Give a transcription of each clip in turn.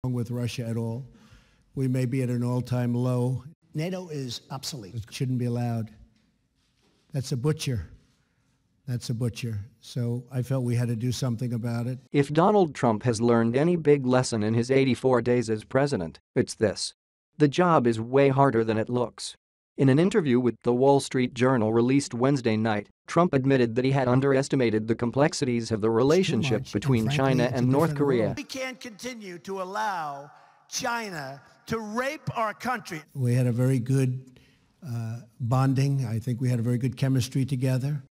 with Russia at all. We may be at an all-time low. NATO is obsolete. It shouldn't be allowed. That's a butcher. That's a butcher. So I felt we had to do something about it. If Donald Trump has learned any big lesson in his 84 days as president, it's this. The job is way harder than it looks. In an interview with The Wall Street Journal released Wednesday night, Trump admitted that he had underestimated the complexities of the relationship between China and North Korea. We can't continue to allow China to rape our country. We had a very good bonding. I think we had a very good chemistry together.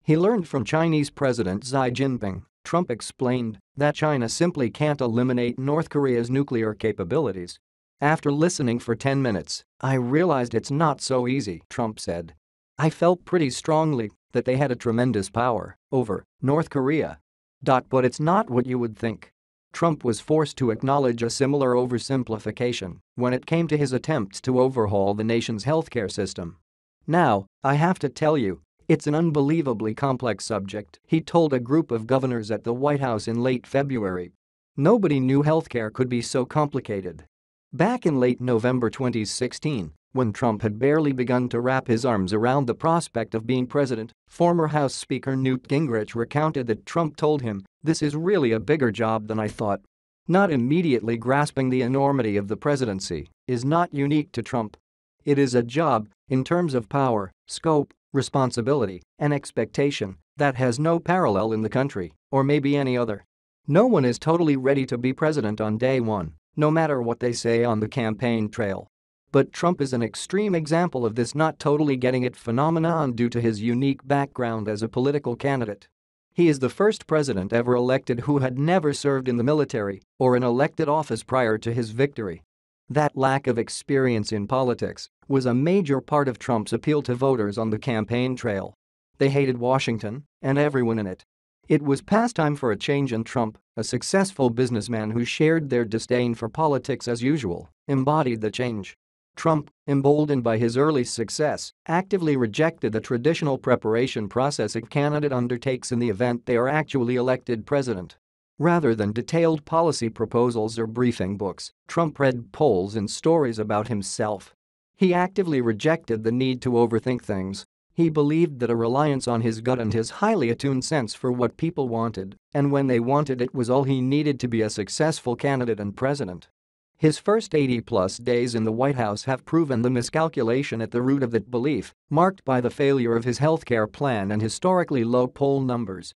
He learned from Chinese President Xi Jinping. Trump explained that China simply can't eliminate North Korea's nuclear capabilities. After listening for 10 minutes, I realized it's not so easy, Trump said. I felt pretty strongly that they had a tremendous power over North Korea. But it's not what you would think. Trump was forced to acknowledge a similar oversimplification when it came to his attempts to overhaul the nation's healthcare system. Now, I have to tell you, it's an unbelievably complex subject, he told a group of governors at the White House in late February. Nobody knew healthcare could be so complicated. Back in late November 2016, when Trump had barely begun to wrap his arms around the prospect of being president, former House Speaker Newt Gingrich recounted that Trump told him, "This is really a bigger job than I thought." Not immediately grasping the enormity of the presidency is not unique to Trump. It is a job, in terms of power, scope, responsibility, and expectation, that has no parallel in the country, or maybe any other. No one is totally ready to be president on day one, no matter what they say on the campaign trail. But Trump is an extreme example of this not totally getting it phenomenon due to his unique background as a political candidate. He is the first president ever elected who had never served in the military or an elected office prior to his victory. That lack of experience in politics was a major part of Trump's appeal to voters on the campaign trail. They hated Washington and everyone in it. It was past time for a change, and Trump, a successful businessman who shared their disdain for politics as usual, embodied the change. Trump, emboldened by his early success, actively rejected the traditional preparation process a candidate undertakes in the event they are actually elected president. Rather than detailed policy proposals or briefing books, Trump read polls and stories about himself. He actively rejected the need to overthink things. He believed that a reliance on his gut and his highly attuned sense for what people wanted, and when they wanted it, was all he needed to be a successful candidate and president. His first 80-plus days in the White House have proven the miscalculation at the root of that belief, marked by the failure of his healthcare plan and historically low poll numbers.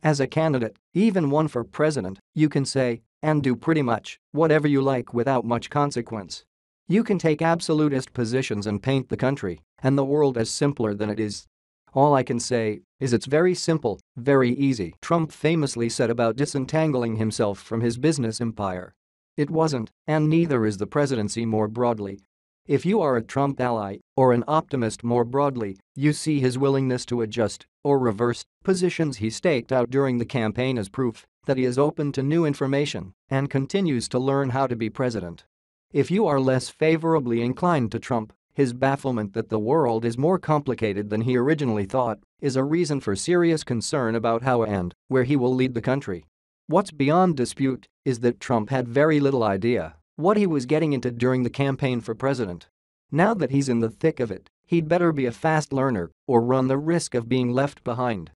As a candidate, even one for president, you can say and do pretty much whatever you like without much consequence. You can take absolutist positions and paint the country and the world as simpler than it is. All I can say is it's very simple, very easy, Trump famously said about disentangling himself from his business empire. It wasn't, and neither is the presidency more broadly. If you are a Trump ally or an optimist more broadly, you see his willingness to adjust or reverse positions he staked out during the campaign as proof that he is open to new information and continues to learn how to be president. If you are less favorably inclined to Trump, his bafflement that the world is more complicated than he originally thought is a reason for serious concern about how and where he will lead the country. What's beyond dispute is that Trump had very little idea what he was getting into during the campaign for president. Now that he's in the thick of it, he'd better be a fast learner or run the risk of being left behind.